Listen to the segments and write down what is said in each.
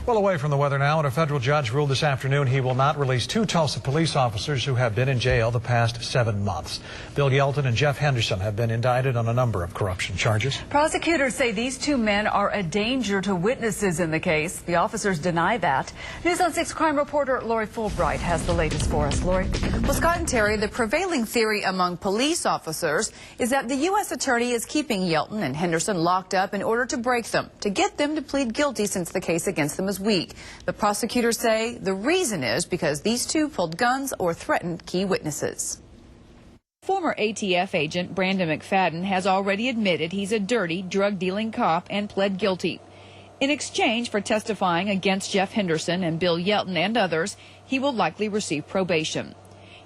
Well, away from the weather now, and a federal judge ruled this afternoon he will not release two Tulsa police officers who have been in jail the past 7 months. Bill Yelton and Jeff Henderson have been indicted on a number of corruption charges. Prosecutors say these two men are a danger to witnesses in the case. The officers deny that. News on 6 crime reporter Lori Fulbright has the latest for us. Lori? Well, Scott and Terry, the prevailing theory among police officers is that the U.S. attorney is keeping Yelton and Henderson locked up in order to break them, to get them to plead guilty since the case against them is weak. But prosecutors say the reason is because these two pulled guns or threatened key witnesses. Former ATF agent Brandon McFadden has already admitted he's a dirty, drug-dealing cop and pled guilty. In exchange for testifying against Jeff Henderson and Bill Yelton and others, he will likely receive probation.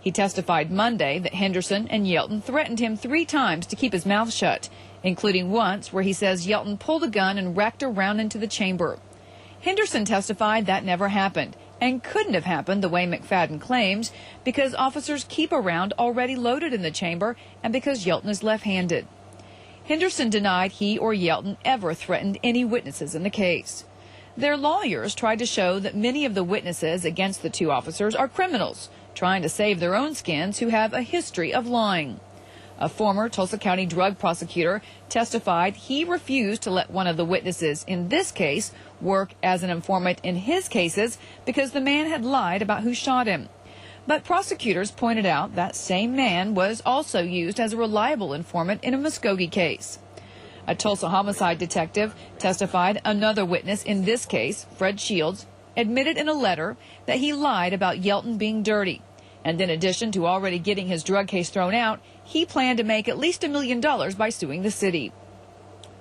He testified Monday that Henderson and Yelton threatened him 3 times to keep his mouth shut, including once where he says Yelton pulled a gun and racked a round into the chamber. Henderson testified that never happened and couldn't have happened the way McFadden claims because officers keep a round already loaded in the chamber and because Yelton is left-handed. Henderson denied he or Yelton ever threatened any witnesses in the case. Their lawyers tried to show that many of the witnesses against the two officers are criminals trying to save their own skins who have a history of lying. A former Tulsa County drug prosecutor testified he refused to let one of the witnesses in this case work as an informant in his cases because the man had lied about who shot him. But prosecutors pointed out that same man was also used as a reliable informant in a Muskogee case. A Tulsa homicide detective testified another witness in this case, Fred Shields, admitted in a letter that he lied about Yelton being dirty. And in addition to already getting his drug case thrown out, he planned to make at least $1 million by suing the city.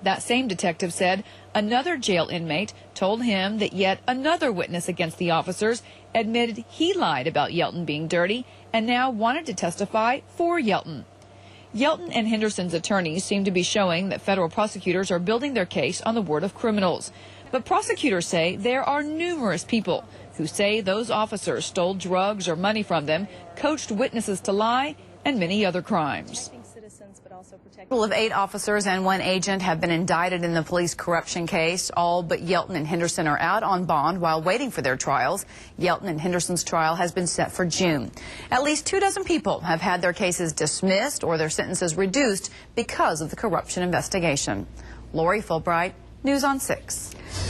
That same detective said another jail inmate told him that yet another witness against the officers admitted he lied about Yelton being dirty and now wanted to testify for Yelton. Yelton and Henderson's attorneys seem to be showing that federal prosecutors are building their case on the word of criminals. But prosecutors say there are numerous people who say those officers stole drugs or money from them, coached witnesses to lie, and many other crimes. A total of 8 officers and 1 agent have been indicted in the police corruption case. All but Yelton and Henderson are out on bond while waiting for their trials. Yelton and Henderson's trial has been set for June. At least 24 people have had their cases dismissed or their sentences reduced because of the corruption investigation. Lori Fulbright, News on 6.